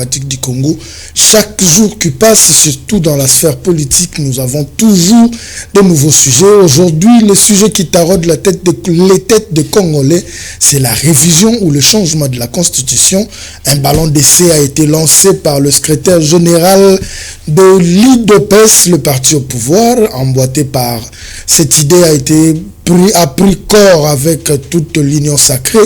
démocratique du Congo. Chaque jour qui passe, surtout dans la sphère politique, nous avons toujours de nouveaux sujets. Aujourd'hui, le sujet qui taraude les têtes des Congolais, c'est la révision ou le changement de la Constitution. Un ballon d'essai a été lancé par le secrétaire général de l'UDPS, le parti au pouvoir, emboîté par cette idée a pris corps avec toute l'union sacrée.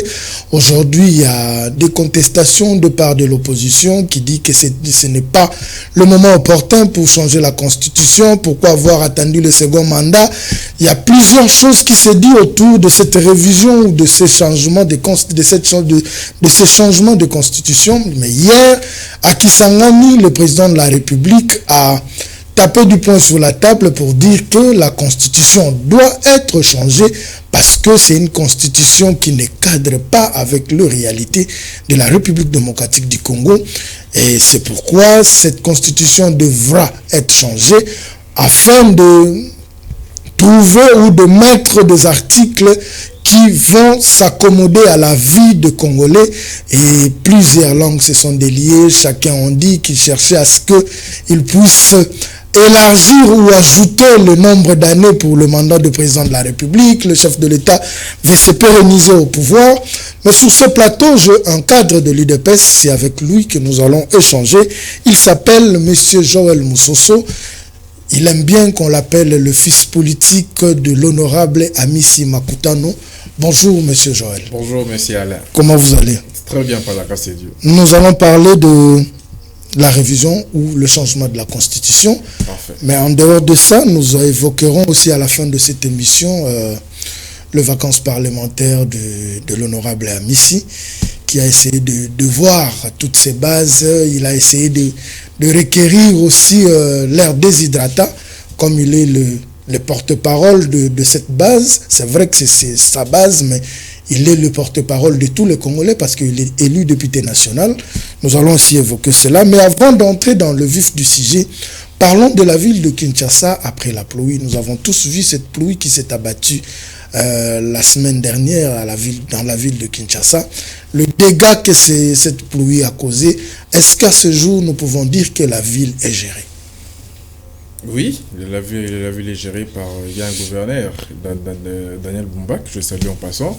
Aujourd'hui, il y a des contestations de part de l'opposition qui dit que ce n'est pas le moment opportun pour changer la Constitution. Pourquoi avoir attendu le second mandat? Il y a plusieurs choses qui se disent autour de cette révision ou de ces changements de ces changements de Constitution. Mais hier, à Kisangani, le président de la République a taper du poing sur la table pour dire que la Constitution doit être changée parce que c'est une Constitution qui ne cadre pas avec les réalités de la République démocratique du Congo. Et c'est pourquoi cette Constitution devra être changée afin de trouver ou de mettre des articles qui vont s'accommoder à la vie de Congolais. Et plusieurs langues se sont déliées. Chacun en dit qu'il cherchait à ce qu'il puisse élargir ou ajouter le nombre d'années pour le mandat de président de la République. Le chef de l'État veut se pérenniser au pouvoir. Mais sur ce plateau, un cadre de l'UDPS, c'est avec lui que nous allons échanger. Il s'appelle M. Joël Moussoso. Il aime bien qu'on l'appelle le fils politique de l'honorable Amissi Makutano. Bonjour, M. Joël. Bonjour, M. Alain. Comment vous allez? Très bien, par la grâce de Dieu. Nous allons parler de la révision ou le changement de la Constitution. Parfait. Mais en dehors de ça, nous évoquerons aussi à la fin de cette émission les vacances parlementaires de l'honorable Amissi, qui a essayé de voir toutes ces bases. Il a essayé de requérir aussi l'air déshydratat, comme il est le porte-parole de cette base. C'est vrai que c'est sa base, mais il est le porte-parole de tous les Congolais parce qu'il est élu député national. Nous allons aussi évoquer cela. Mais avant d'entrer dans le vif du sujet, parlons de la ville de Kinshasa après la pluie. Nous avons tous vu cette pluie qui s'est abattue la semaine dernière dans la ville de Kinshasa. Le dégât que cette pluie a causé, est-ce qu'à ce jour, nous pouvons dire que la ville est gérée? Oui, la ville est gérée par un gouverneur, Daniel Bumba, que je salue en passant.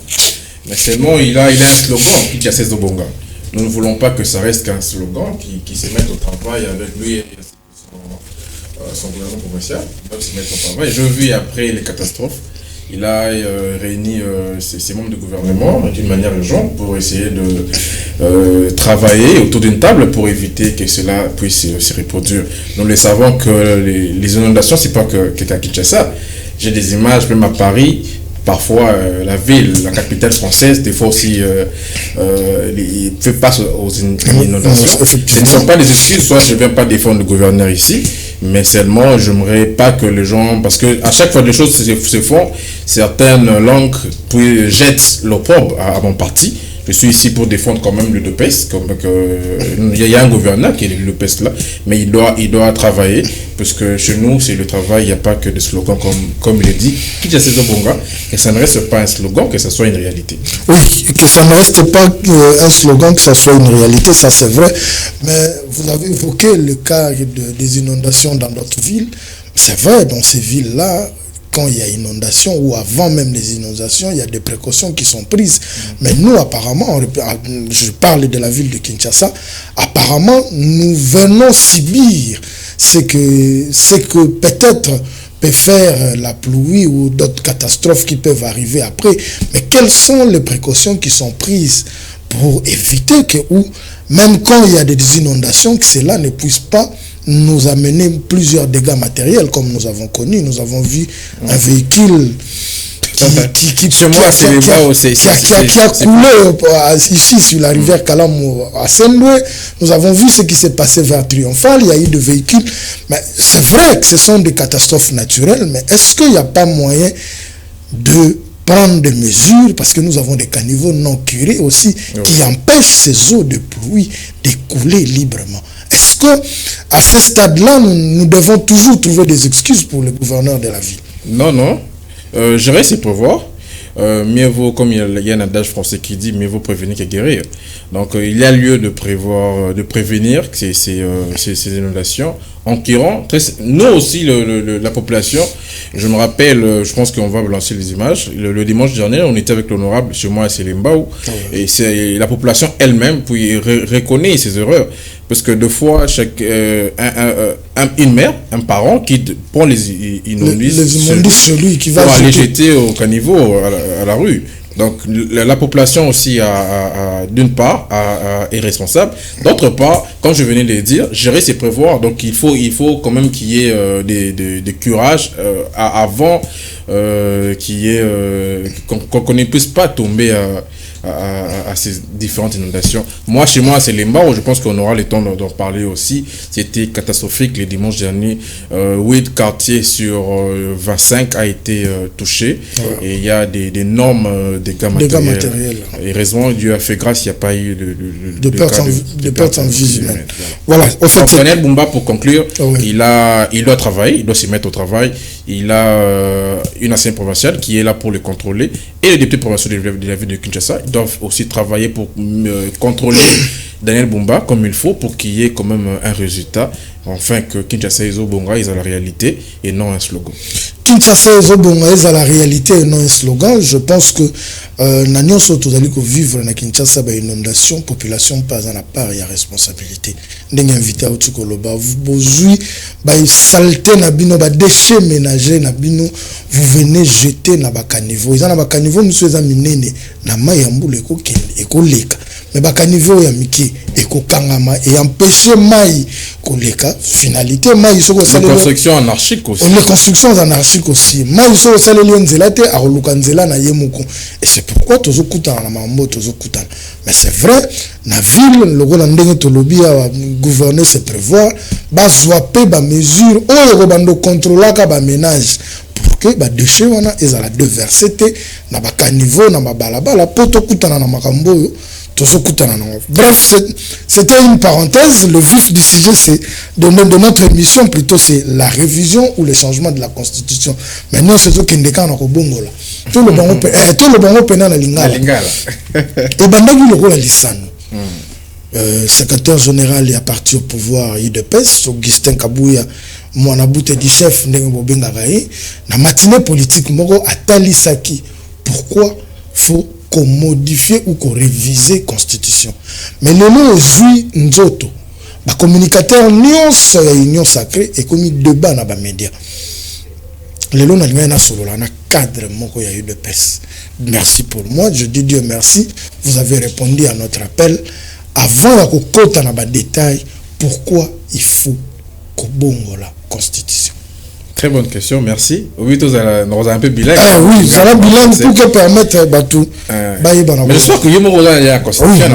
Mais seulement, il a un slogan qui dit à César Bonga. Nous ne voulons pas que ça reste qu'un slogan qui se mette au travail avec lui et son gouvernement provincial. Donc, se mettre au travail. Je vis après les catastrophes. Il a réuni ses membres de gouvernement d'une manière urgente pour essayer de travailler autour d'une table pour éviter que cela puisse se reproduire. Nous le savons que les inondations, c'est pas qu'à Kinshasa. J'ai des images, même à Paris, parfois la ville, la capitale française, des fois aussi fait face aux inondations. Ce ne sont pas des excuses, soit je ne viens pas défendre le gouverneur ici, mais seulement je n'aimerais pas que les gens, parce que à chaque fois que les choses se font, certaines langues jettent l'opprobre à mon parti. Je suis ici pour défendre quand même l'UDPS, il y a un gouverneur qui est l'UDPS là, mais il doit travailler, parce que chez nous, c'est le travail, il n'y a pas que des slogans comme il est dit. Qui dit à César Bonga, que ça ne reste pas un slogan, que ça soit une réalité. Oui, que ça ne reste pas un slogan, que ça soit une réalité, ça c'est vrai. Mais vous avez évoqué le cas des inondations dans notre ville. C'est vrai, dans ces villes-là, quand il y a inondation ou avant même les inondations, il y a des précautions qui sont prises. Mais nous, apparemment, je parle de la ville de Kinshasa, apparemment, nous venons subir ce que peut-être peut faire la pluie ou d'autres catastrophes qui peuvent arriver après. Mais quelles sont les précautions qui sont prises pour éviter que, ou même quand il y a des inondations, que cela ne puisse pas nous amener plusieurs dégâts matériels, comme nous avons connu. Nous avons vu un véhicule qui a coulé ici sur la rivière Kalamou à Saint-Louis. Nous avons vu ce qui s'est passé vers Triomphal. Il y a eu des véhicules. Mais c'est vrai que ce sont des catastrophes naturelles, mais est-ce qu'il n'y a pas moyen de prendre des mesures, parce que nous avons des caniveaux non curés aussi, qui empêchent ces eaux de pluie d'écouler librement? Est-ce que à ce stade-là, nous devons toujours trouver des excuses pour le gouverneur de la ville? Non. Je reste pour voir. mieux vaut, comme il y a un adage français qui dit, mieux vaut prévenir que guérir. Donc il y a lieu de prévenir ces inondations. En Kiran, nous aussi, la population, je me rappelle, je pense qu'on va lancer les images, le dimanche dernier, on était avec l'honorable chez moi à Selimbao, et c'est la population elle-même qui reconnaît ses erreurs. Parce que deux fois, une mère, un parent qui prend les immondices chez lui, qui va pour aller jeter au caniveau à la rue. Donc la population aussi d'une part est responsable, d'autre part, comme je venais de le dire, gérer c'est prévoir. Donc il faut quand même qu'il y ait des curages avant qu'on ne puisse pas tomber à ces différentes inondations. Moi, chez moi, c'est l'Emba, où je pense qu'on aura le temps d'en parler aussi. C'était catastrophique le dimanche dernier. 8 quartiers sur 25 a été touché. Ouais. Et il y a d'énormes dégâts matériels. Et heureusement, Dieu a fait grâce, il n'y a pas eu de pertes en vie humaine. Voilà. En fait, Daniel Bumba, pour conclure, il doit travailler, il doit s'y mettre au travail. Il a une ancienne provinciale qui est là pour le contrôler. Et les députés provinciaux de la ville de Kinshasa doivent aussi travailler pour contrôler Daniel Bumba comme il faut pour qu'il y ait quand même un résultat. Enfin, que Kinshasa et Zobonga, ils ont la réalité et non un slogan. Kinshasa et Zobonga, ils ont la réalité et non un slogan. Je pense que Nanion Sotozali ko vivre na Kinshasa ba inondation, population pas à la part, il y a responsabilité. Ndenge invité à Otukoloba, vous bozui ba saleté na bino ba déchets ménagers na bino, vous venez jeter na ba caniveau. Ils ont na ba caniveau monsieur za minene na mayambule ko kende eko leka. Mais ba caniveau ya miki eko kangama et empêcher mai koleka. Finalité mai soko salé construction anarchique aussi. Les constructions anarchiques aussi. Mai soko salé nzela te a nzela na yemoko. Et c'est pourquoi tozo kutana na mambo tozo kutana. Mais c'est vrai, na ville logo na ndenge tolobi ya gouverner se prévoir ba zoape ba mesure oyo bando contrôler ka ba ménage pour que ba déchets wana ezala déversé na ba caniveau na ba balabala poto kutana na makambo yo. Bref, c'était une parenthèse. Le vif du sujet, c'est de notre émission, plutôt, c'est la révision ou le changement de la Constitution. Maintenant, c'est tout qui est en Bongo. Tout le bon pénal à Lingala. Et Bandagi le rôle à Lissano. Secrétaire général est parti au pouvoir IDPS, Augustin Kabouya, Mouanaboute du chef Ndengo Bengaraï. La matinée politique, Moro a talisaki. Pourquoi faut qu'on modifie ou qu'on révise la Constitution. Mais le nom aujourd'hui, Nzoto, les communicateurs nuance et union sacrée et comme débat dans les médias. Le nom n'a solo là, cadre moko ya eu de peste. Merci pour moi, je dis Dieu merci. Vous avez répondu à notre appel. Avant la kokota na ba détail, pourquoi il faut qu'on bongo la Constitution. Très bonne question, merci. Oui, nous avons un peu bilingue. Ah oui, ça va bilingue pour que permettre Batou. Mais je crois que Yemo Rosa est la Constitution.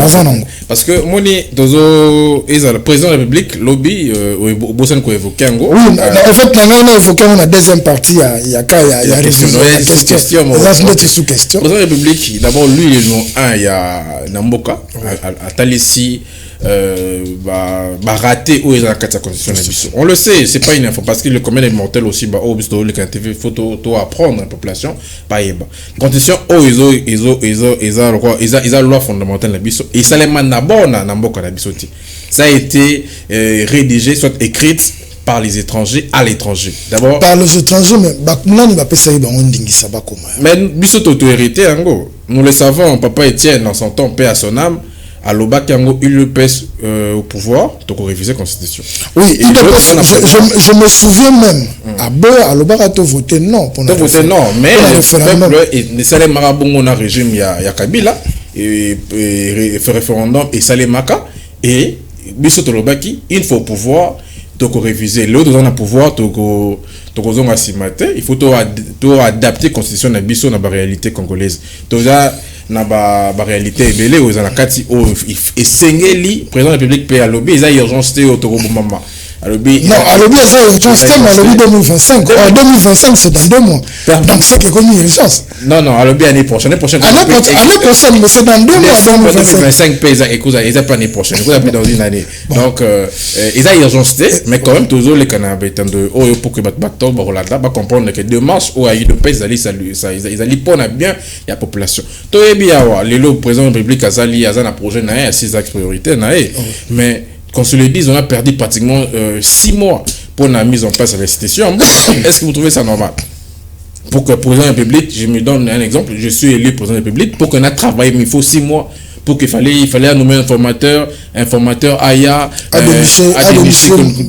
Parce que moi, le président de la République, lobby, au Bossan qu'on évoquait en gros. Oui, en fait, on a évoqué la deuxième partie, il y a question. Le président de la République, d'abord, lui, il y a Namboka, à Talissi. Raté où est la constitution. On le sait, c'est pas une info parce que le commun est mortel aussi. Il faut apprendre la population. Constitution, ils ont la loi fondamentale. Et ça les mène d'abord ça a été rédigé, soit écrite par les étrangers à l'étranger. D'abord. Par les étrangers, mais biso autorité, nous le savons, papa Étienne, dans son temps, paix à son âme. À l'Oba Kango, il le pèse au pouvoir, donc on révise la Constitution. Oui, je me souviens même, à l'Oba a voté non. Pour voté non, mais le peuple, et Salé Marabongo, na régime, il y a Kabila, et fait référendum, et Salé Maka, et Bissot Lobaki, il faut pouvoir, donc réviser. L'autre, on a pouvoir, donc il faut adapter la Constitution de Bissot dans la réalité congolaise. Donc, na ba réalité belé aux anakati au et sengeli président de la République peut lobby ils a urgence au toko mama alobi non alobi ça urgence thème alobi 2025 en 2025 c'est dans 2 mois donc c'est que comme urgence non alobi année prochaine mais c'est dans 2 mois 2025 paysa écoute ils pas année prochaine écoute dans une année donc ils a urgence mais quand même toujours les canabé tant de pour que bateau ba comprendre que 2 mars ou a eu de paix ils allaient pour bien la population to bien le président de la République azali azana projet na 6 axes prioritaires na mais qu'on se le dise, on a perdu pratiquement 6 mois pour la mise en place de l'institution. Est-ce que vous trouvez ça normal? Pour que le président de la République, je me donne un exemple, je suis élu président de la République, pour qu'on a travaillé, mais il faut 6 mois, pour qu'il fallait nommer un informateur AYA, à domicile,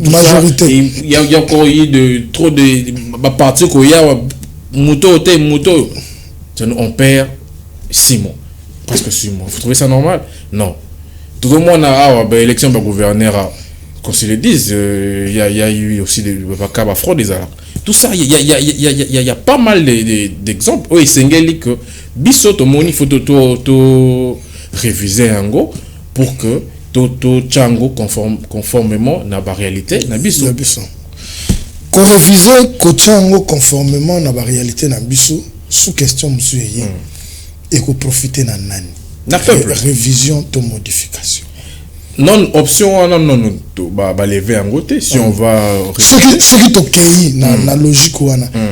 majorité. Il y a encore eu trop de partis qu'il y a, moto. On perd 6 mois, presque 6 mois. Vous trouvez ça normal? Non. Tout le monde a élection de gouverneur, qu'on se le dise, il y a eu aussi des cas de fraude. Tout ça, il y a pas mal d'exemples. Oui, c'est que Bissot, il faut réviser un go pour que tout Tchango conformément à la réalité. Qu'on révise Tchango conformément à la réalité, sous question, monsieur, et qu'on profite de nani. Révision de modification. Non, option, non, lever en côté. Si on va. Ce qui est ok, la logique,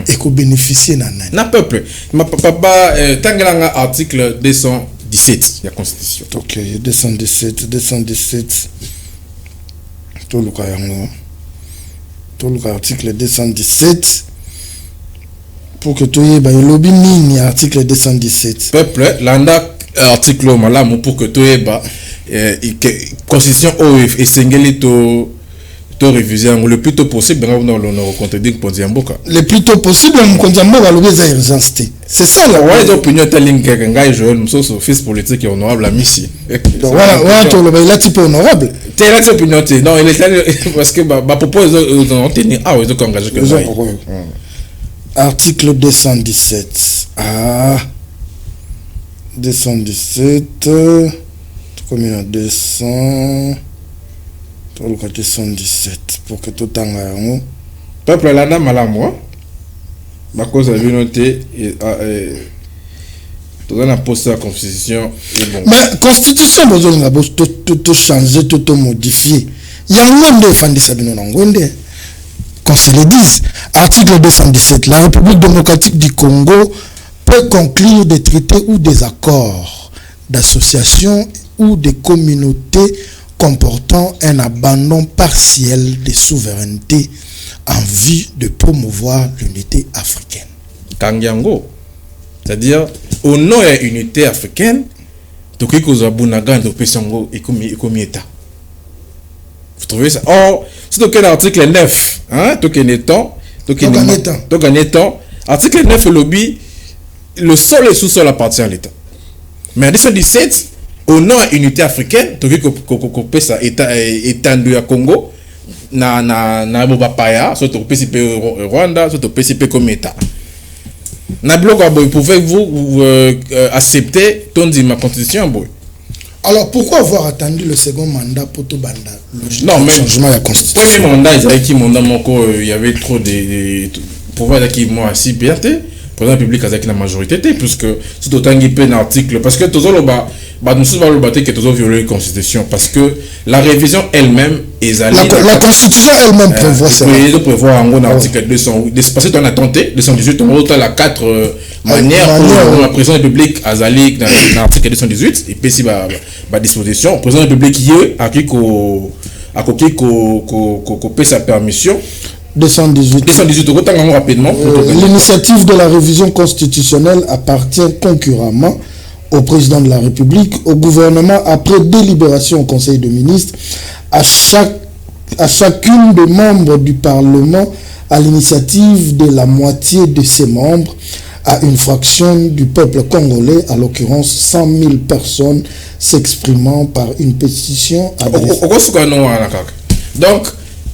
et qu'on bénéficie de nani. Na peuple. Ma papa, Tangalanga, article 217 de la Constitution. Ok, 217. Tout le article 217. Pour que tu aies le lobby mini article 217. Peuple, l'anda. Article malamu pour que tu aies constitution OF et singeli to réviser le plus tôt possible on contredire pour Diamboka le plus tôt possible on Diamboka va le urgence c'est ça là ouais opinion telle que ngai Joël Mousso fils politique honorable la mission voilà tu le là type honorable tu là tu opinion non il est parce que ba propose on tenir ils ont engagé que article 217 217 combien 200 217 pour que tout tanga peuple la dame à moi ma cause a vu noter tout dans poste la constitution mais constitution besoin la tout changer tout modifier il y a un monde défendre ça bino ngonde qu'on se le dise article 217 la République démocratique du Congo peut conclure des traités ou des accords d'association ou des communautés comportant un abandon partiel de souveraineté en vue de promouvoir l'unité africaine. Kangiango, c'est-à-dire au nom de l'unité africaine, tout ce que Abunaga et Pessango est comme État. Vous trouvez ça? Or, c'est donc l'article 9, hein, tout article 9 le lobby. Le sol et sous-sol appartient à l'État. Mais en 2017, au nom de l'unité africaine, tu veux que ça étendu à Congo, na Bobapaya, soit au PCP Rwanda, soit au PCP comme État. Na bloc, pouvez-vous accepter ton dit ma constitution? Alors pourquoi avoir attendu le second mandat pour tout banda? Non, mais changement de la constitution. Premier mandat, il y avait trop de pouvoir d'acquis moi si BRT. Le président public avec la majorité puisque c'est autant qu'il peut un article parce que tout ça nous allons battre que tout ça violé la constitution parce que la révision elle-même est la constitution elle-même prévoit ça. Il prévoit en gros l'article 200 parce que on a tenté 218 on a la 4 manières pour la président public azali dans l'article 218 et puis si ba disposition le président public hier a qui ko paie sa permission 218 rapidement. L'initiative de la révision constitutionnelle appartient concurremment au président de la République, au gouvernement après délibération au Conseil des ministres, à chacune des membres du Parlement, à l'initiative de la moitié de ses membres, à une fraction du peuple congolais, à l'occurrence 100 000 personnes s'exprimant par une pétition adressée. Donc,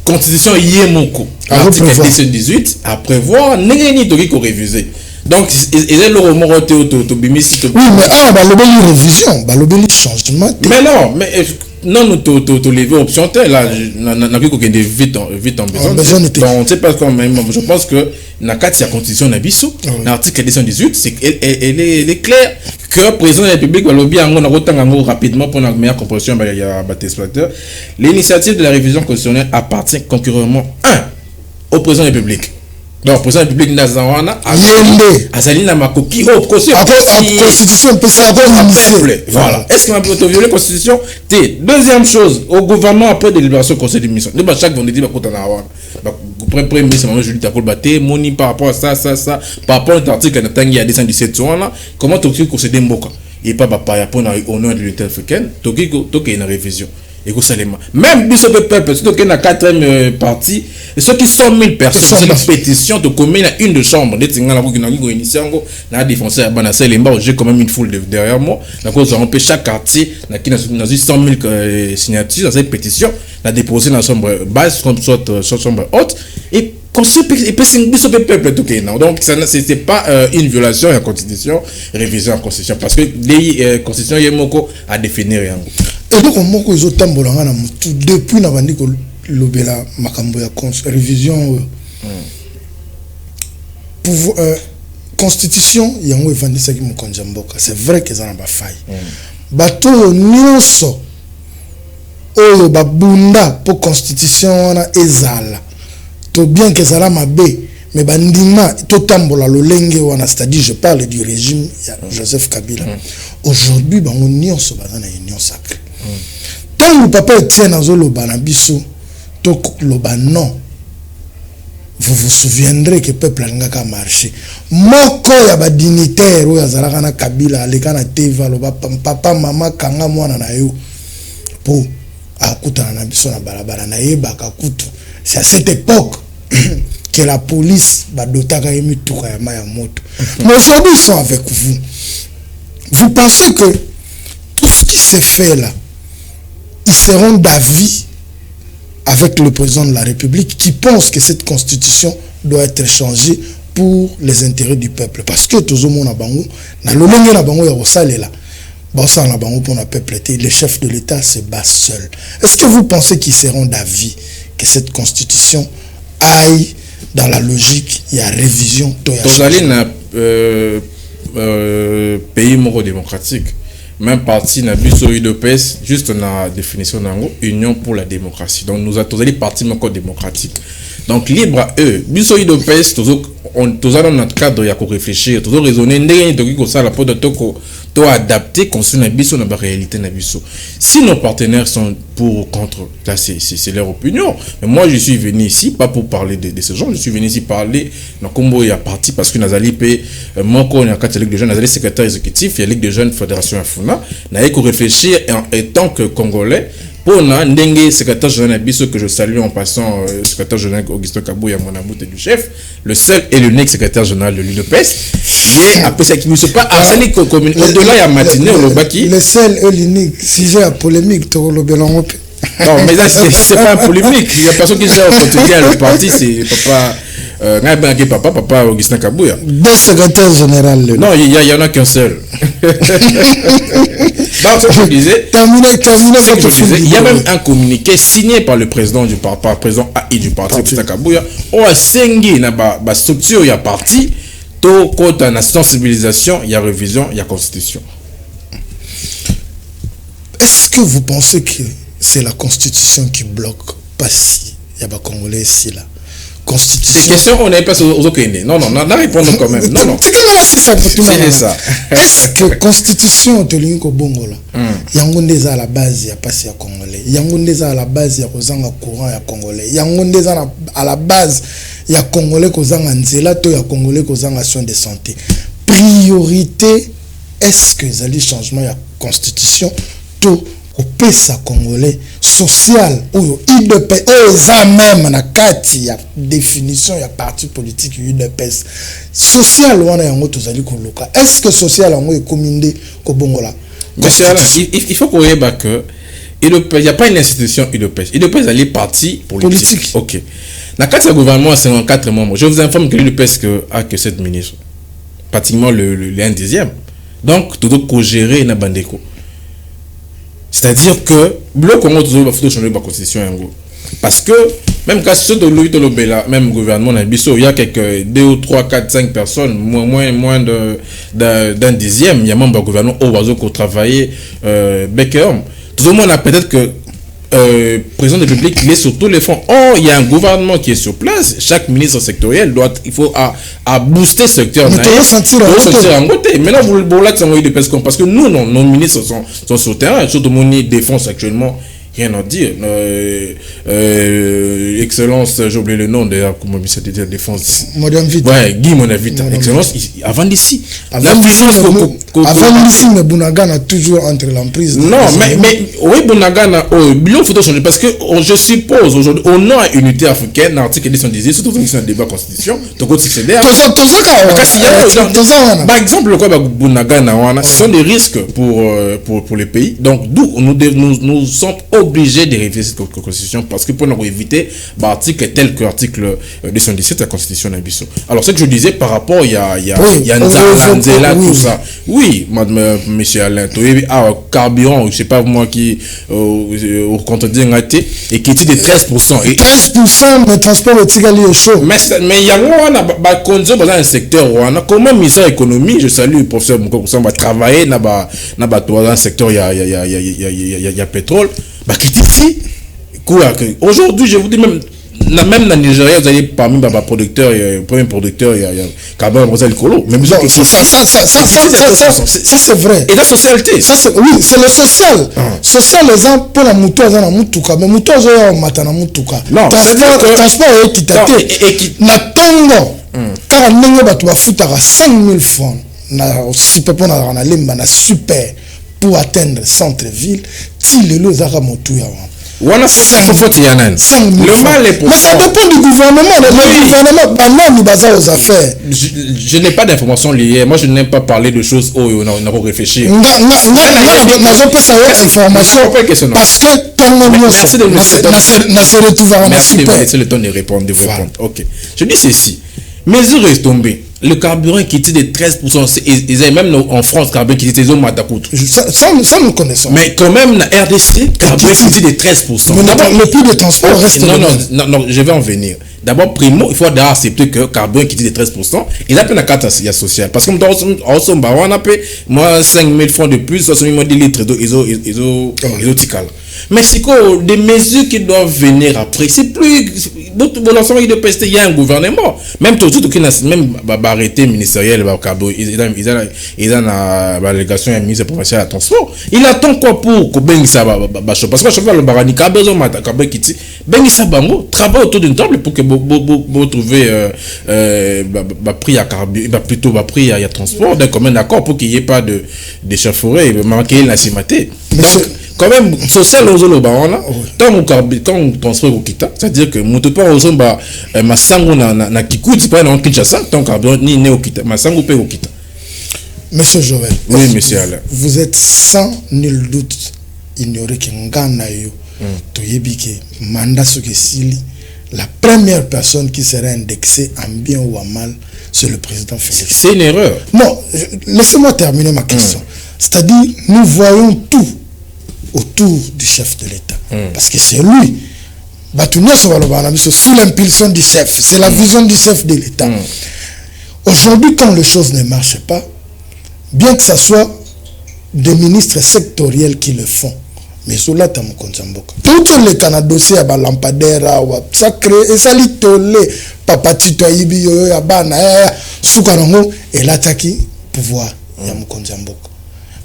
constitution Yemoko, article 218, à prévoir, n'est pas révisé. Donc, il est le roman oui, mais le révision, le changement. Mais non, mais non, nous te lever option telle là, n'a que de vite en besoin. Donc c'est pas comme même. Je pense que la constitution d'Abisso, l'article 218, c'est elle est claire que le président de la République va lobby rapidement pour une meilleure compréhension il y a exploiteur. L'initiative de la révision constitutionnelle appartient concurremment au président de la République. Donc, le président de la République Nazawana Azali Namakoki, constitution peut peuple. Voilà. Est-ce qu'on peut violer la constitution? Deuxième chose, au gouvernement après délibération conseil de mission. Chaque vendredi, premier ministre Julie Takol Baté, Moni par rapport à ça, par rapport à l'article il y a 217 comment tu as procédé Mboka? Et pas par rapport au nom de l'unité africaine, tu as une révision. Même si le peuple, surtout qu'il y a 4e partie, ceux qui sont 1000 personnes, c'est une pétition de commune à une de chambre. La défense à Banassel, j'ai quand même une foule derrière moi. Chaque quartier, qui a 100 000 signatures dans cette pétition, la déposer dans la chambre basse, comme soit chambre haute. Et donc, ce n'est pas une violation de la Constitution, révision de la Constitution, parce que la Constitution a défini rien. Et donc, depuis la révision Constitution, il y a c'est vrai que ça n'a pas failli. Bateau, nous sommes au Babunda pour Constitution ezala. Tout bien que ça m'a bé, mais bandima tout tambola lolenge wana, c'est-à-dire je parle du régime Joseph Kabila. Aujourd'hui, on union so bazana union sacrée. Tant le papa tient dans le banabiso, to loba non. Vous vous souviendrez que le peuple a marché. Moko ya ba dignitaire ou ya zalaka na Kabila alekana teva loba papa mama kanga mwana na yo pour akuta na biso na balabala na yeba kakutu. C'est à cette époque que la police va doter de tout ya moto. Mais aujourd'hui ils sont avec vous. Vous pensez que tout ce qui s'est fait là, ils seront d'avis avec le président de la République qui pense que cette constitution doit être changée pour les intérêts du peuple. Parce que tout le monde a bango, na lolenge na bango ya osale là. Bonsoir na bango pour le peuple, le chef de l'État se bat seul. Est-ce que vous pensez qu'ils seront d'avis que cette constitution aille dans la logique, il y a révision? Vous allez dans pays moro démocratique. Même parti n'a vu sur UDPS, juste la définition d'ango, Union pour la démocratie. Donc nous avons les partis démocratiques. Donc libre à eux. Biso UDPS, tous allons dans notre cadre, il y a qu'à réfléchir, tous raisonner, la peau de toko, to adapter, construire la réalité na biso. Si nos partenaires sont pour ou contre, là c'est leur opinion. Mais moi je suis venu ici pas pour parler de ce genre, je suis venu ici parler dans combo il y a parti parce que Nazali paye mon co, il y a 4 Ligue de jeunes, Nazali secrétaire exécutif, il y a Ligue de jeunes Fédération Afuna, n'a qu'à réfléchir en tant que Congolais. Pour Ndenge, secrétaire général Bisso, que je salue en passant, secrétaire général Augustin Kabouya, mon amour du chef, le seul et l'unique secrétaire général de l'UDPS, après ça qui ne se pas au-delà, il y a matinée au Lobaki. Le seul et l'unique, si j'ai la polémique, tu as le bel non, mais là, c'est pas une polémique. Il y a personne qui gère au quotidien le parti, c'est papa Augustin Kabouya. Deux secrétaires généraux. Non, il y en a qu'un seul. Donc, je disais, il y a même un communiqué signé par le président président AI du parti Augustin Kabouya. On a signé la structure, il y a parti, tout côté la sensibilisation, il y a révision, il y a constitution. Est-ce que vous pensez que c'est la constitution qui bloque? Pas si il y a pas Congolais ici là. Constitution. Ces questions, on n'est pas aux Okene. Non, on a répondu quand même. Non. C'est ça. Est-ce que constitution de l'Union Bongola, Yangondeza à la base, il y a pas si à Congolais. Yangondeza à la base, il y a Kozanga courant, il y a Congolais. Yangondeza à la base, il y a Congolais Kozanga Nzelato, il y a Congolais Kozanga soins de santé. Priorité, est-ce que les alliés changement, il y a constitution, tout. Au pesa congolais social ou UDPS ça même na kati ya définition ya parti politique UDPS social wana yango tozali koloka. Est-ce que social yango est commandé ko bongola? Il faut qu'on ait que il n'y a pas une institution UDPS. UDPS est parti politique. OK. Na kati ya gouvernement à 54 membres. Je vous informe que l'UDPS a que 7 ministres. Pratiquement le 1/10. Donc tout doit co-gérer na bandeko. C'est-à-dire que le Congo doit changer la constitution. Parce que même quand ce même gouvernement il y a quelques 2 ou 3, 4, 5 personnes, moins d'un dixième, il y a même un gouvernement qui travaille Becker. Tout le monde a peut-être que président de la République, il est sur tous les fonds. Or, il y a un gouvernement qui est sur place. Chaque ministre sectoriel il faut booster ce secteur. Mais tu vas sentir en côté. Maintenant, vous voulez de PESCOM parce que nous, nos ministres sont sur le terrain. Surtout, mon défense actuellement. Rien à dire. Excellence, j'ai oublié le nom de la ministre de la Défense. Madame Vita. Ouais, Guy Monavita. Excellence, avant d'ici. Avant d'ici, mais Bunagana a toujours entre l'emprise. Non, mais oui, Bunagana, il faut changer parce que je suppose aujourd'hui, au nom de l'unité africaine, l'article 218, surtout dans le débat constitution, tu peux succéder. Par exemple, le cas de Bunagana, ce sont des risques pour les pays. Donc, nous sommes obligé de réviser cette constitution parce que pour nous éviter l'article tel que l'article 217 de la constitution d'Abisso. Alors ce que je disais par rapport il y a Nzela tout ça. Oui, monsieur Alain, tu as carburant, je sais pas moi qui au contredire et qui est de 13%. Et 13% de transport est chaud. Mais il y a un condition dans un secteur on a comment ministère économie, je salue le professeur Mouko va travailler dans un secteur il y a pétrole. Aujourd'hui, je vous dis même dans le Nigeria, vous avez parmi les producteurs, premier producteur, il y a Kabal Rosal Kolo. Même ça c'est vrai. Et la socialité. Oui, c'est le social. Social, les gens pour la moto, ils ont mutouka. Mais moto, ils ont matana mutouka. Non, transport est équitatif. Na tongo, car n'engo tu vas foutre à 5 000 francs. Na super pour na lemba na super pour atteindre centre-ville. Si le lot zara moto ya le mal est pour mais ça dépend du gouvernement. Le gouvernement, nous aux affaires. Je n'ai pas d'informations liées. Moi, je n'aime pas parler de choses où on a réfléchi. Parce que merci de me le temps de répondre. Ok. Je dis ceci. Mesure est tombée. Le carburant qui était de 13%, ils avaient même en France, carburant qui était de Matakout. Ça, nous connaissons. Mais quand même, la RDC, carburant qui était de 13%. Mais le prix de transport reste. Non, je vais en venir. D'abord, primo, il faut accepter que le carburant qui était de 13%, il a fait la carte sociale. Parce que on a payé 5 000 francs de plus, 60 000 litres d'eau. Mais c'est quoi des mesures qui doivent venir après? C'est plus. Il y a un gouvernement. Même tout même arrêté ministériel, ils ont la délégation et ministre provincial à transport. Il attend quoi pour que ben ça parce que chauffeur le barani a besoin de quitter. Ben ça bango travaille autour d'une table pour que vous trouver prix à carburant, plutôt prix à transport. Donc comme un accord pour qu'il n'y ait pas de d'échauffourée, manquer la cimaté. Donc quand même social aux là quand on transfère au kita, c'est-à-dire que mon pas aux omba masango na kikuti pas dans Kinshasa tant carburant ni né au kita masango pe au kita. Monsieur Joël, oui monsieur Alain, vous êtes sans nul doute ignoré que ngana yo to yebike mandat sokesili la première personne qui sera indexée en bien ou en mal, c'est le président Félix. C'est une erreur. Non, laissez-moi terminer ma question. C'est-à-dire, nous voyons tout autour du chef de l'État. Parce que c'est lui. Sous l'impulsion du chef. C'est la vision du chef de l'État. Aujourd'hui, quand les choses ne marchent pas, bien que ce soit des ministres sectoriels qui le font, mais cela t'as mon Konzamboka. Tout le Canada dossier à lampadaire ça crée et ça lit tolé papa tito ibi yo ya bana soukarango et l'attaque pouvoir ya mon Konzamboka.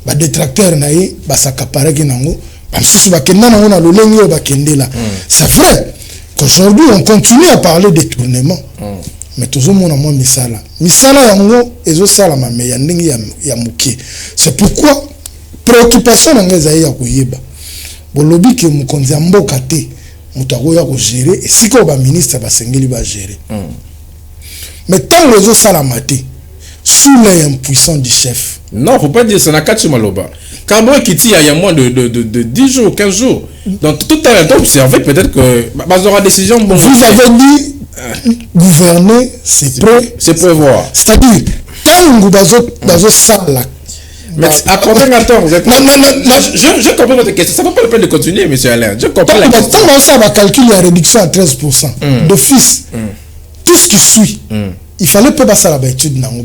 Ba détracteur na yi ba sakapara ki nango ba susu ba kenda nango na lolengo ba kendela. C'est vrai qu'aujourd'hui on continue à parler de détournement. Mais toujours mon amour misala yango ezo sala ma me ya ndingi ya muki. C'est pourquoi préoccupation na ngeza ya koyeba. Bolobi ke mukonzi mboka te mutako ya ko gérer et si ko ba ministre ba sengeli ba gérer. Mais tant les autres salamati sous l'impuissance du chef. Non, faut pas dire ça na katsu maloba. Carburant qui tient il y a moins de 10 jours, 15 jours. Donc tout à l'heure observer peut-être que aura décision bon. Vous avez dit gouverner c'est prévoir. C'est prévoir. C'est-à-dire tant bazo sala Mais attends, je comprends votre question. Ça ne vaut pas la peine de continuer, monsieur Alain. Je comprends la question. Tant ça va calculer la réduction à 13% d'office. Tout ce qui suit, il fallait pas passer à l'étude. Non, il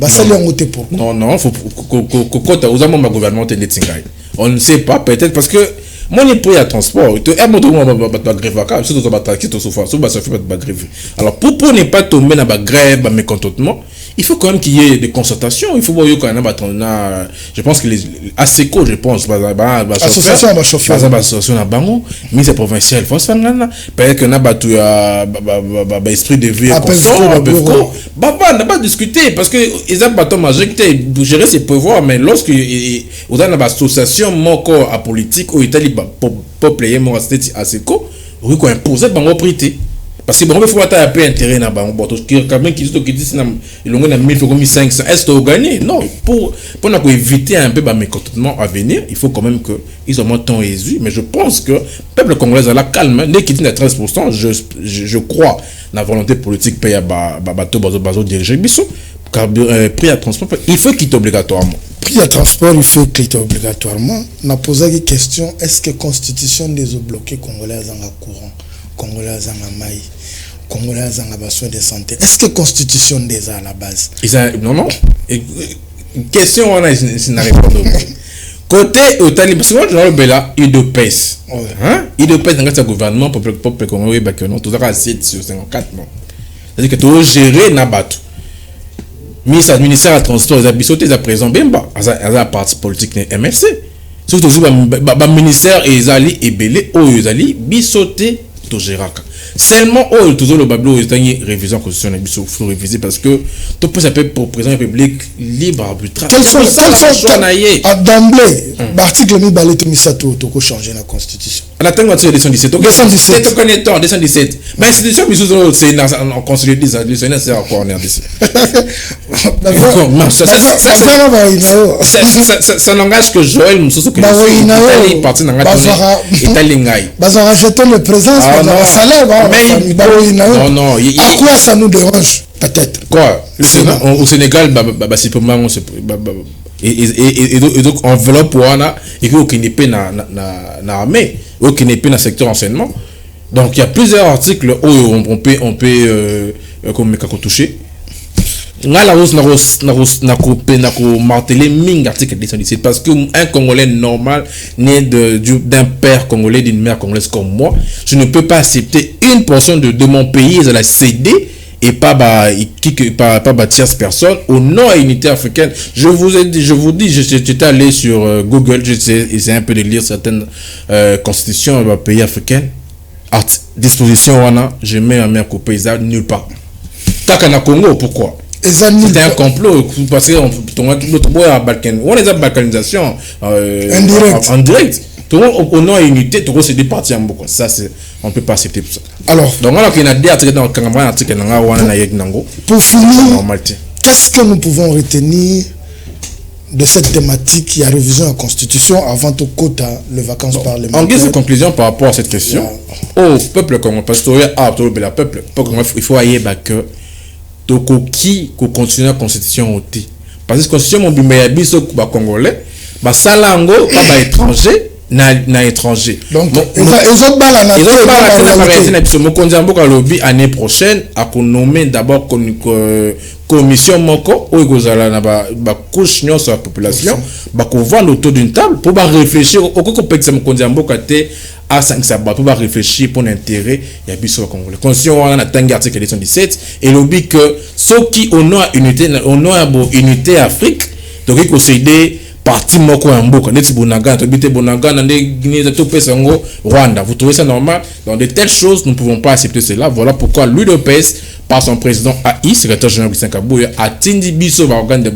faut que vous avez un gouvernement. On ne sait pas, peut-être parce que moi, je prix à transport. Alors, pour ne pas tomber dans la grève, dans le mécontentement, il faut quand même qu'il y ait des concertations. Il faut voir quand même, je pense que les ASECO, je pense, association de chauffeurs, association à Bango, mise provinciale, peut-être que n'a esprit de vie, n'a pas discuté parce que ils ont pas majorité pour gérer ses pouvoirs, mais lorsque vous avez une association moko à politique ou Italie pour payer mon ASECO, vous pouvez imposer Bango prité. Parce que bon, il faut avoir un peu intérêt dans le quand même qui disent ils ont 1500. Est-ce que vous gagnez? Non. Pour éviter un peu le mécontentement à venir, il faut quand même qu'ils ont un temps aisé. Mais je pense que le peuple congolais a la calme. Dès qu'il dit à 13%, je crois dans la volonté politique payer à diriger Bissot. Car prix à transport, il faut quitter obligatoirement. Prix à transport, il faut quitter obligatoirement. On a posé une question, est-ce que la constitution des bloqués congolais ont un courant? Congolais ont un maïs? Congolais ont un besoin de santé. Est-ce que la constitution des à la base? Non. Question, on a une réponse. Côté au Taliban, parce que moi, je le bela, il de pèse. Il de pèse dans le gouvernement pour le peuple congolais, tout ça, 7 sur 54. C'est-à-dire que tu dois gérer Nabatou. Ministère de transport, ils ont bisouté, ils ont présenté, ils ont un parti politique MLC. Surtout, le ministère, ils ont ébélé, ils ont bisouté, tout gérer. Seulement, toujours le bablo, ils ont une révision constitutionnelle, il faut réviser parce que tout peut s'appeler pour président République libre arbitraire. Quels sont d'emblée, l'article mis balé tout misato, tout changer la constitution. On attend l'article 217. 217. Mais l'institution, c'est en consolidé, c'est encore en RDC. Ça n'engage que Joël Moussou que je suis parti dans la Italie. Ils ont racheté le présence, salaire. Non. À quoi ça nous dérange? Peut-être. Quoi? Au Sénégal, c'est pour moi, et donc enveloppe pour Anna, et qu'il n'est pas dans l'armée, ou qu'il n'est pas dans le secteur enseignement. Donc il y a plusieurs articles où on peut toucher. Là, la hausse n'a martelé ming article 217 parce qu'un Congolais normal né d'un père congolais, d'une mère congolaise comme moi, je ne peux pas accepter une portion de mon pays à la CD et pas tierce personne au nom à unité africaine. Je vous dis, j'étais allé sur Google, j'essaie un peu de lire certaines constitutions de pays africains. Disposition je mets ma mère coupée, nulle part. Takana Congo, pourquoi? C'était un complot parce que on les a balkanisation en direct. Au nom et unité, tout c'est des partis en beaucoup. Ça c'est on peut pas accepter tout ça. Alors donc alors qu'il y a des articles dans le article pour finir, qu'est-ce que nous pouvons retenir de cette thématique? Il y a révision de la constitution avant tout quota les vacances parlementaires. En guise de conclusion par rapport à cette question, au peuple congolais, parce que le peuple il faut aller que qui continue la constitution oti parce que constitution mon bimba biso ba congolais ba salango pas étranger na étranger donc ils ont balana année prochaine à nommer d'abord commission moko ou ekozala na ba couche sur la population ba ko vendre autour d'une table pour ba réfléchir au complexe mokonzi mboka te à 5 sabat pour réfléchir pour l'intérêt il y a biso congolais constitution on a tangi article 217 et lobby que ceux qui au nom unité Afrique donc il conseille parti moko ya mboka neti bonaga to bité bonaga na Guinée to pesango Rwanda. Vous trouvez ça normal? Dans de telles choses nous ne pouvons pas accepter cela. Voilà pourquoi l'UDPS par son président AI secrétaire général Christian Kabouya a tindi biso ba organe de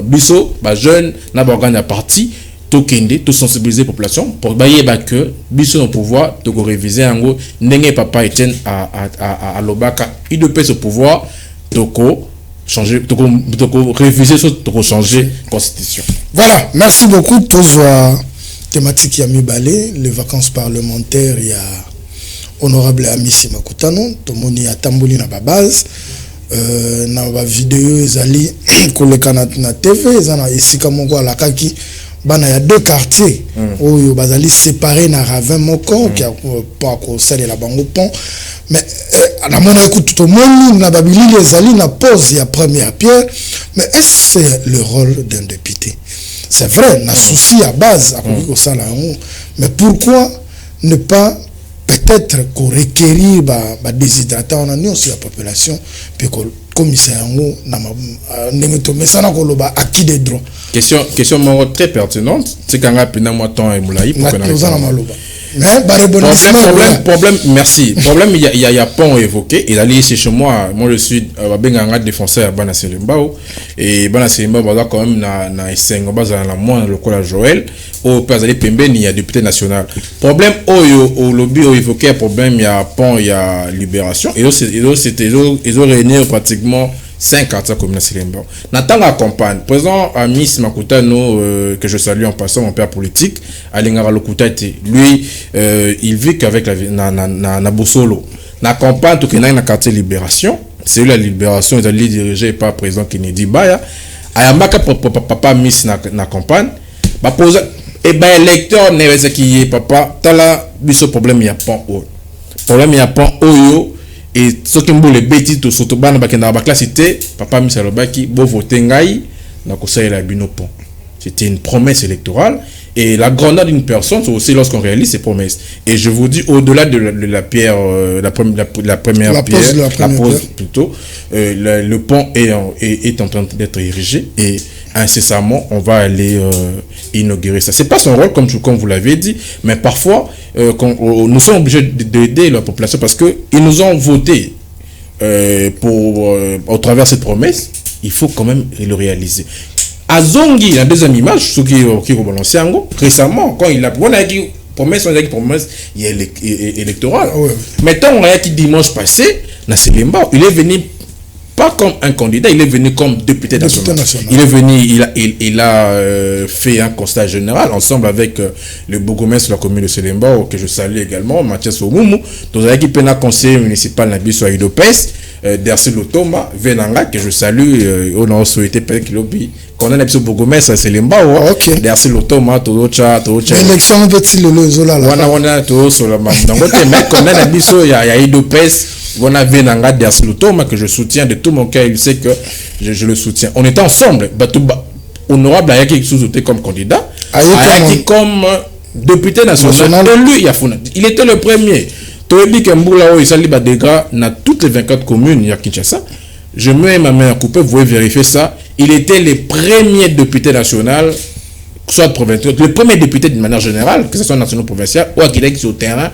biso ba jeune na ba organe de parti to kende to sensibiliser population pour bailler que biso no pouvoir to réviser ango ndenge papa Etienne à Lobaka UDPS au pouvoir toko changer, réviser, changer la constitution. Voilà, merci beaucoup. Tous thématique Yami Balé, les vacances parlementaires, il y a honorable Amissi Makutano, Tomoni a Tambouli na base. na ba vidéo ezali koleka na TV ezana esika moko ala kaki bana ya deux quartiers oyo bazali séparés na ravin moko qui a pas ko salela bango pont mais na mona écoute tout le monde na babili ezali na pose ya première pierre mais est-ce c'est le rôle d'un député? C'est vrai na souci à base à ko sala mais pourquoi ne pas peut-être qu'on requérir ba déshydrater on a aussi la population puis que commissaire na ndenge to mesana ko loba acquis des droits. Question très pertinente, c'est quand on a moi temps et moulaï pour que problème, merci. Problème, il y a pont évoqué. Il a lié chez moi je suis un défenseur à Bana Selimbao. Et Bana Selimbao, quand même, na Essengo, na moins le col à Joël. Au Pazali Pemben, il y a député national. Problème, au lobby, évoqué, problème, il y a pont, il y a libération. Et ils ont réuni pratiquement 5 quartiers communes à Selimbao. Nathan accompagne. Président Miss Makutano, que je salue en passant, mon père politique, Alingara Lokutati. Lui, il vit qu'avec la Bosolo. N'accompagne tout qu'il y a un quartier Libération. C'est la Libération, ils ont dirigé par le président Kennedy Baya. Ayambaka papa Miss n'accompagne. Et ben, électeur, n'est-ce qui est papa, t'as là, ce problème, il y a pas haut. Problème, il y a pas haut. Et ce qui me les bêtises tout surtout ban bakenda ba classe c'était papa Misalobaki bo voter ngai na conseil la binopon. C'était une promesse électorale et la grandeur d'une personne c'est aussi lorsqu'on réalise ses promesses. Et je vous dis au-delà de la pierre la première pierre la pose plutôt le pont est en train d'être érigé et incessamment on va aller inaugurer ça. C'est pas son rôle comme vous l'avez dit, mais parfois nous sommes obligés d'aider la population parce que ils nous ont voté au travers de cette promesse. Il faut quand même le réaliser. Azongi, la deuxième image, ce qui est balancé récemment, quand il a promesse il est électorale. Maintenant, on a qui dimanche passé, Nasselimba, il est venu pas comme un candidat, il est venu comme député national. Il est venu, il a fait un constat général ensemble avec le bourgmestre de la commune de Selemba, que je salue également, Mathias Omumu, dans un équipe conseiller municipal Nabiso Aïdopes, Dercy Lotoma, Venanga, que je salue, on a souhaité peut-être qu'il oublie. Quand on a un bourgmestre à Selemba, Dercy Lotoma, Todocha. L'élection veut-il le Zola là? On a tout sur le match. Donc, on a Nabiso, il y a Aïdopes. On a Venanga Derslotoma que je soutiens de tout mon cœur, il sait que je le soutiens. On était ensemble, honorable Ayaki sous-outé comme candidat, Ayaki comme député national, élu Yafuna. Il était le premier. Toebi Kemboula, il s'allie Badega, dans toutes les 24 communes, il y a Kinshasa. Je mets ma main à couper, vous pouvez vérifier ça. Il était le premier député national, soit provincial, le premier député de manière générale, que ce soit national ou provincial, ou à Québec sur le terrain,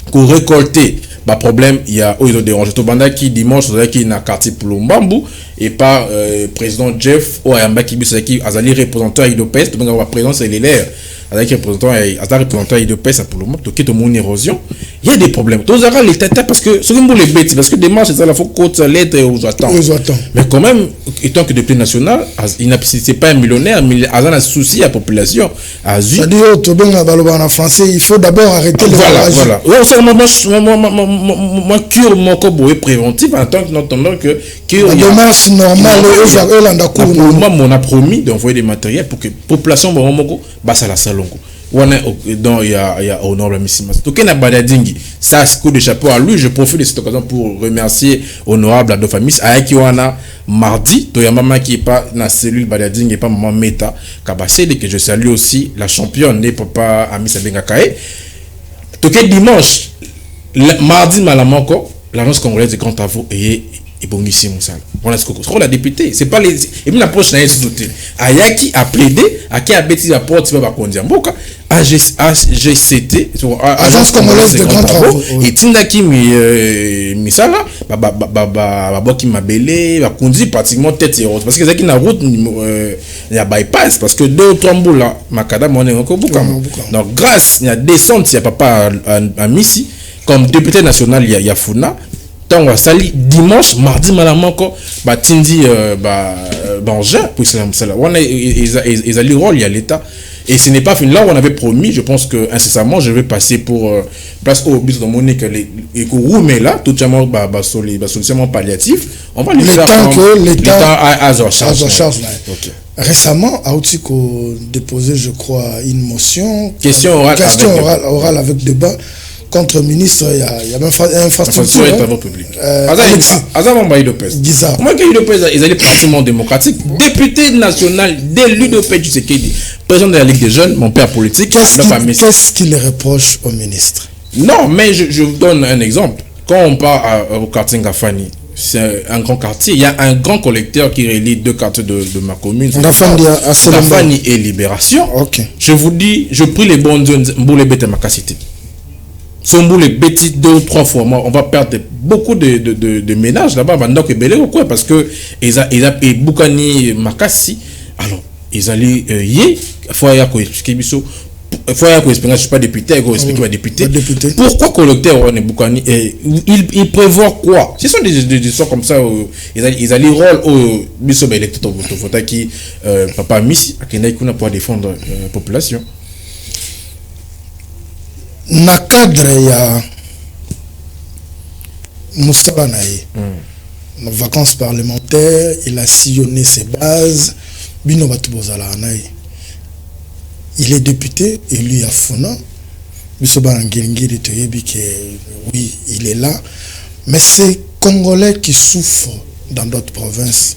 pour récolter problème il y a ils ont dérangé tout banda qui dimanche qui na quartier Plombambu et par président Jeff ou Ayamba qui qui azali représentant Idopes tout banda président c'est l'air avec représentant Idopes pour le moment tout qui tout mon érosion il y a des problèmes tous ara les têtes parce que ce que les bêtes parce que dimanche c'est ça la faut côte lettre aux attend mais quand même étant que député national il n'a c'est pas un millionnaire mais il a un souci à la population c'est-à-dire tout bien en français il faut d'abord arrêter voilà moi cure mon corps est préventif en tant que démarche normale moi on a promis d'envoyer des matériels pour que population basa la salongo donc il y a honorable Missima Tokena Badadingi ça c'est coup de chapeau à lui. Je profite de cette occasion pour remercier honorable Adolphe Miss Ayaki wana mardi to ya maman qui est pas na cellule Badadingi et pas maman Meta Kabasede que je salue aussi la championne des papa Amisa Bengakae Toké dimanche mardi malamanko l'agence congolaise de grands travaux et bonissime ça voilà ce qu'on a député c'est pas les et même l'approche n'a pas douté Ayaki a plaidé à qui a bêtisi la porte c'est pas kondia mboka AGCT agence congolaise de grands travaux et tindaki misala boki mabele ba konzi pratiquement tête et route parce que ça qui na route il y a bypass parce que deux ou trois mboula makada mon encore buka donc grâce il y a descente il y a papa à Missi comme député national il y a Funa tant on sali dimanche mardi malamanko batindi bangin pour ça on a ils a le rôle il y a l'état Et ce n'est pas fini. Là où on avait promis, je pense que incessamment, je vais passer pour place au but de Monique et que mais là, tout simplement, solution palliatif. On va lui faire l'État à charge. Okay. Récemment, Aoutiko déposé, je crois, une motion. Question orale avec débat. Contre ministre, il y a même infrastructure et travaux publics. Azam Lopez. Moi, Lopez, ils allaient pratiquement démocratique. Député national d'élu de Pedro Tshisekedi, président de la Ligue des Jeunes, mon père politique. Qu'est-ce qu'il reproche au ministre? Non, mais je vous donne un exemple. Quand on part au quartier Ngafani, c'est un grand quartier. Il y a un grand collecteur qui relie deux quartiers de ma commune. Ngafani et Libération. Okay. Je vous dis, je prie les bons dieux pour les bêtes à ma cité. Sombo les bêtises 2 ou 3 fois, moi, on va perdre beaucoup de ménages là-bas, parce que ils a Boukani Makassi, alors ils allaient y faut y expliquer je suis pas député, député. Pourquoi collecteur on est Boukani il prévoit quoi? Ce sont des histoires comme ça, ils allaient rôle au biso électeur qui papa Missi à pour défendre la population. Na cadre ya Moustapha Naye, nos vacances parlementaires, il a sillonné ses bases. Bino Batubozala Naye. Il est député élu à Fona. Oui, il est là. Mais ces Congolais qui souffrent dans d'autres provinces,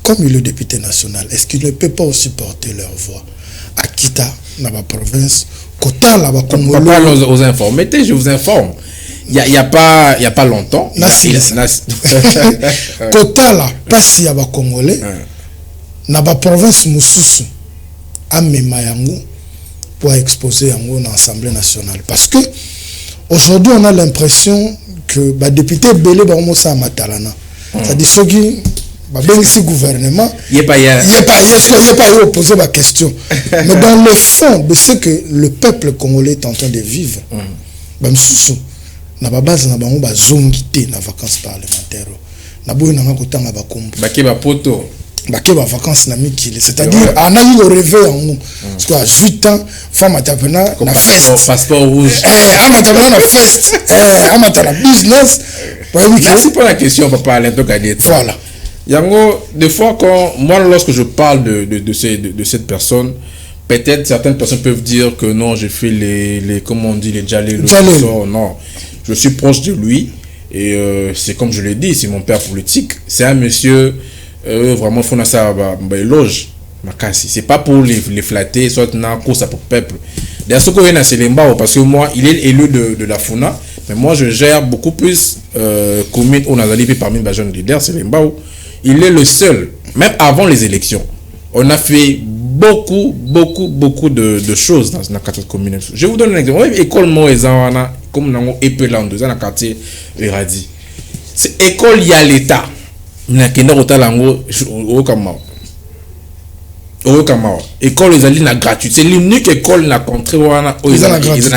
comme il est député national, est-ce qu'il ne peut pas aussi porter leur voix à Kita, dans la province? Kota là-bas, Papa aux informer, je vous informe. Il y a pas longtemps. Kota là, pas si y a pas Congolais. Dans la province Moussousou, à Memayango, pour exposer dans l'Assemblée nationale. Parce que aujourd'hui, on a l'impression que les députés Belé Baromosa Matalana, c'est-à-dire ceux qui même si gouvernement, il n'y a pas opposé ma question. Mais dans le fond de ce que le peuple congolais est en train de vivre, même sous na base na bango bazongité na vacances parlementaires. Na boy na ngakota na bakombo. Bakeba poto. Bakeba vacances na mikile, c'est-à-dire on a eu le réveil en nous. Parce qu'à 8 ans, femme atapena na fest. Passeport rouge. Amatapena na fest. Amatala business. Merci pour la question papa Alain Tokadiet. Voilà. Yango, des fois, moi, lorsque je parle de cette personne, peut-être certaines personnes peuvent dire que non, j'ai fait comment on dit, les djalé, non. Je suis proche de lui et c'est comme je l'ai dit, c'est mon père politique. C'est un monsieur, vraiment, il faut ça, éloge, makasi. C'est pas pour les flatter, soit na course pour peuple. D'ailleurs, ce qu'on a, c'est l'embao, parce que moi, il est élu de la FUNA, mais moi, je gère beaucoup plus communes où on a allé parmi les jeunes leaders, c'est l'embao. Il est le seul, même avant les élections. On a fait beaucoup de choses dans la quartier commune. Je vous donne un exemple. École Moezana, comme dans Epeland, dans le quartier Eradi. C'est école, il y a l'État. Il y a école, ils ont la gratuité. C'est l'unique école qui a contré la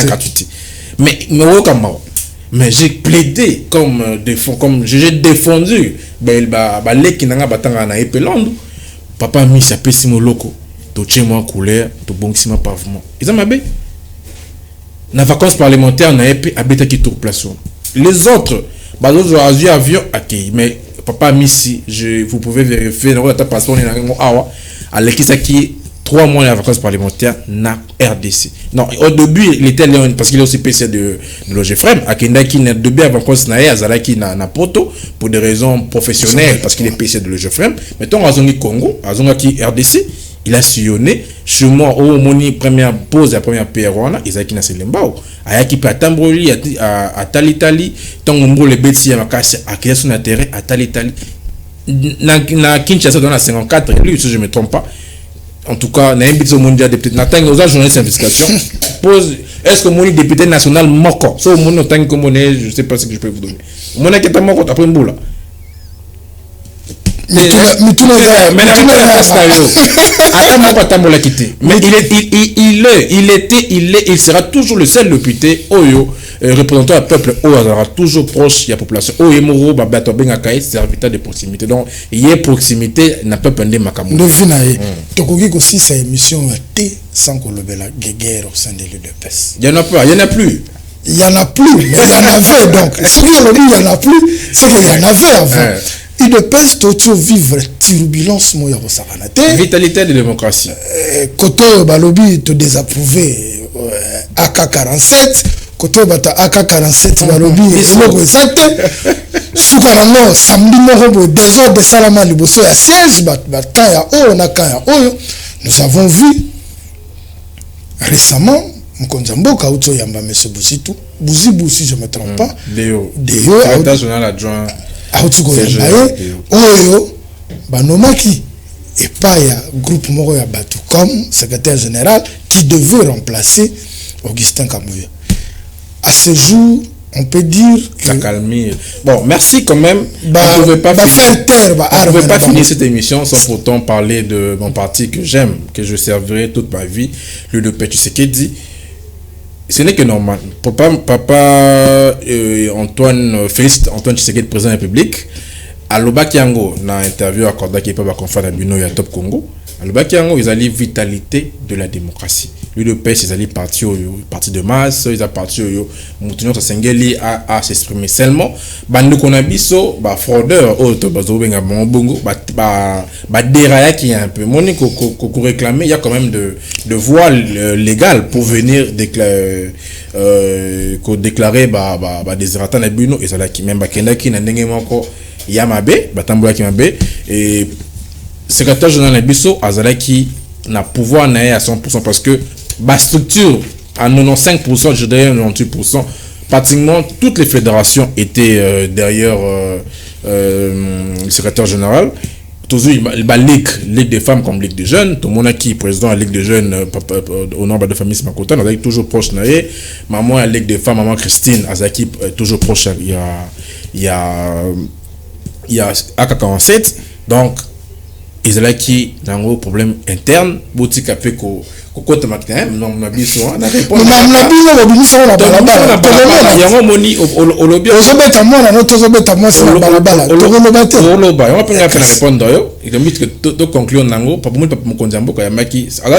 gratuité. Mais j'ai plaidé comme j'ai défendu les qui n'ont pas na Epeland. Papa mi s'appelle Simoloko. To moi couleur, to bongissima pavement. Ils ont mabé. Na vacances parlementaires na épé habita qui tour place. Les autres, avion accueilli. Mais papa mi si vous pouvez vérifier dans ta passeport à l'équipe 3 mois de vacances parlementaires na RDC. Non, au début, il était là parce qu'il est aussi PC de l'OGFREM. À Kendaki, il début avant qu'on s'en aille à Zalaki na Poto pour des raisons professionnelles parce qu'il est PC de l'OGFREM. Mettons à Zongi Congo, à Zongi RDC, il a sillonné. Chez moi, au Moni, première pause, la première PR, ils ont qui na Selembao. À Yaki, à Tambroli, à Talitali, tant on les bêtises à Makassi, à créer son intérêt, à Talitali. Na Kinshasa, dans la 54, lui, si je ne me trompe pas. En tout cas, il y a un petit mondial député. Aux journalistes d'investigation pose est-ce que mon député national moko so mon autant que mon je sais pas ce que je peux vous donner. Mon est moko après boula. mais il sera toujours le seul député représentant le peuple sera toujours proche de la population serviteur de proximité, donc il y a proximité n'a pas pendé makamu tokoki aussi sa émission T sans qu'on le bela guerre au sein de l'UDPS. Il y en a plus. Il y en a plus, mais il y en avait donc. Ce qu'il y en a plus, c'est qu'il y en avait avant. UDPS toujours vivre turbulence moya au Saranate. Vitalité de démocratie. Côté balobi te désapprouvé AK47, côté bata AK47 balobi eloko exact. Soukarango samedi moko désordre de salama liboso ya siège bata ya o na ka ya oyo. Nous avons vu récemment Mkonzamboka Uto Yamba Monsieur Bouzitou, Bouzibou si je ne me trompe pas. Deo, secrétaire général adjoint. Aoutuko Yambaye, Oyo, Banomaki, et pas ya groupe Moro ya Batou comme secrétaire général qui devait remplacer Augustin Kamouya. À ce jour, on peut dire que... Ça calme. Bon, merci quand même. On ne pouvait pas finir cette émission sans pourtant parler de mon parti que j'aime, que je servirai toute ma vie, le de Tshisekedi. Ce n'est que normal. Papa Antoine Tshisekedi, président de la République, à Lobakiango, dans l'interview accordée qui peut pas confondre à Bino et à Top Congo, à Lobakiango, ils ont la vitalité de la démocratie. L'UDPS, ils ont parti de masse, ils ont parti Moutinho Sengeli à s'exprimer seulement. Bando Konabiso, fraudeur, bongo, déraya qui est un peu. Moni qu'on réclamait, il y a quand même de voies légales pour venir déclarer des irritants à Bino, et ça là qui même Bakendaki n'a n'engagement Yamabe, Batambola Kimabe, et secrétaire général Nabiso, Azalaki n'a pouvoir naïe à 100% parce que la structure à 95%, je dirais 98%, pratiquement toutes les fédérations étaient derrière le secrétaire général. Toujours il ligue des femmes comme ligue des jeunes, tout le monde qui est président de la ligue des jeunes au nombre de familles Makota, on est toujours proche naïe. Maman à la ligue des femmes, maman Christine, Azaki toujours proche. Il y a AK47, donc ils ont qui dans un problème interne, boutique après côté matin, non on a besoin de répondre.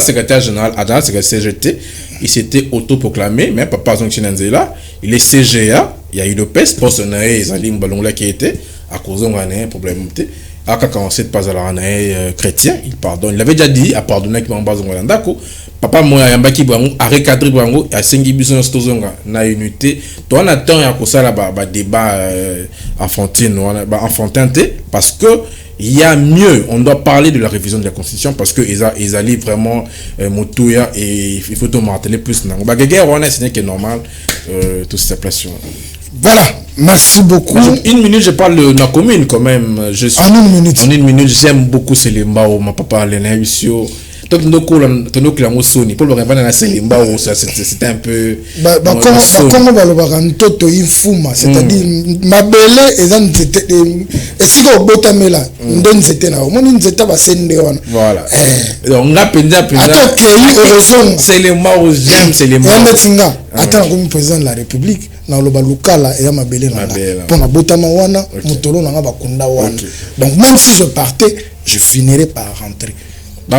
Secrétaire général adjoint CGT, il s'était autoproclamé, mais papa Zonkinanzela, il est CGA, il y a eu le PES, pour ce qui qui était à cause d'un problème. AK47 pas à la chrétien, il pardonne. Il avait déjà dit à pardonner qui m'a basé en Landako. Papa moi yamba ki bango a recadrer bango a sengi biso stozonga na unité. Toi on attend ya ko ça là débat enfantin parce que il y a mieux, on doit parler de la révision de la constitution parce que ils allaient vraiment Moutouya et il faut te marteler plus nango. Ba guerre on est ce n'est que normal tout cette place. Voilà, merci beaucoup. Une minute, je parle de la commune quand même. En une minute, j'aime beaucoup Selimbao, ma papa, l'Enaïsio. C'était un peu. C'est-à-dire, ma belle voilà. On a attends, comme président de la République, dans le Balukala et à ma belle pour la Botama Wana, Motolo Nanga Bakunda Wana. Donc, même si je partais, je finirais par rentrer. Je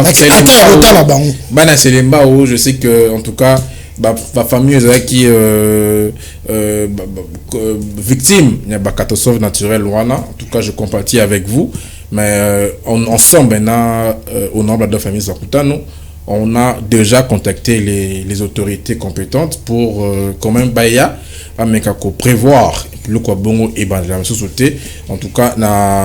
sais que, en tout cas, ma famille qui victime il y a une catastrophe naturelle Wana. En tout cas, je compatis avec vous. Mais ensemble, maintenant, au nombre de familles Zakutano, on a déjà contacté les autorités compétentes pour quand même prévoir le quoi bongo et la société. En tout cas,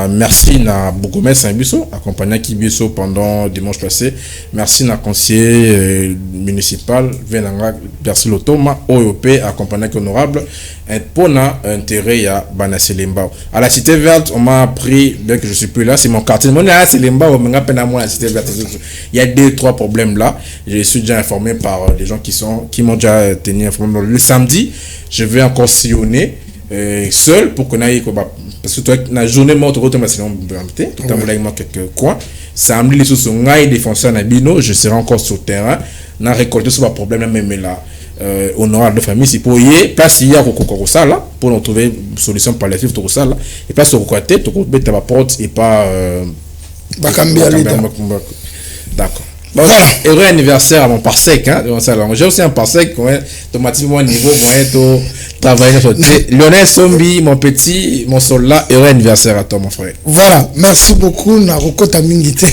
merci na Bougomès Saint-Bisso, accompagné Kibiso pendant dimanche passé. Merci na conseiller municipal Venanga Bercy Lotoma OEP accompagné honorable pour intérêt à Banaselembao. À la Cité Verte, on m'a appris, bien que je suis plus là, c'est mon quartier. Mon Selembao, mais la Cité Verte. Il y a 2-3 problèmes là. Je suis déjà informé par des gens qui m'ont déjà tenu informé. Le samedi, je vais encore sillonner seul pour qu'on aille parce que toi la journée morte au c'est non blamté tout à l'heure quelques coins ça me les sous ngai défenseur na bino je serai encore sur terrain na récolter ce problème même là honorable de famille si pour y pas s'il y a ko ça là pour nous trouver solution palliative tout ça là et pas sur côté tout mettre ma porte et pas d'accord. Voilà. Heureux anniversaire à mon parsec, hein. J'ai aussi un parsec, automatiquement niveau moyen to travailler sur Lionel Sombi, mon petit, mon soldat, heureux anniversaire à toi, mon frère. Voilà, merci beaucoup, Naroko Tamingite.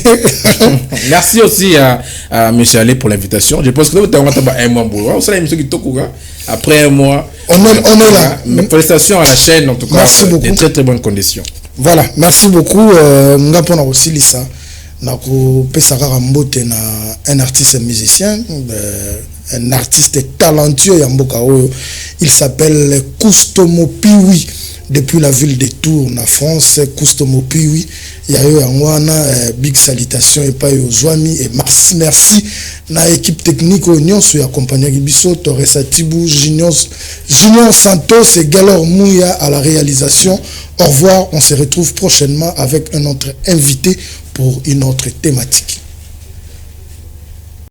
Merci aussi à Monsieur Ali pour l'invitation. Je pense que nous avons un mois pour vous. C'est l'émission qui toque après un mois. On est là. Félicitations à la chaîne, en tout cas. Merci beaucoup. De très très bonnes conditions. Voilà, merci beaucoup. Ngapona aussi Lisa. Nako Pesaka Mbote na un artiste musicien, un artiste talentueux Yamboka. Il s'appelle Kustomo Piwi depuis la ville de Tours en France. Kustomo Piwi, il y a eu un big salutation et pas aux Zouami et merci na équipe technique Union sur accompagné Gibiso Torres Tibou Junior Santos et Galor Mouya à la réalisation. Au revoir, on se retrouve prochainement avec un autre invité pour une autre thématique.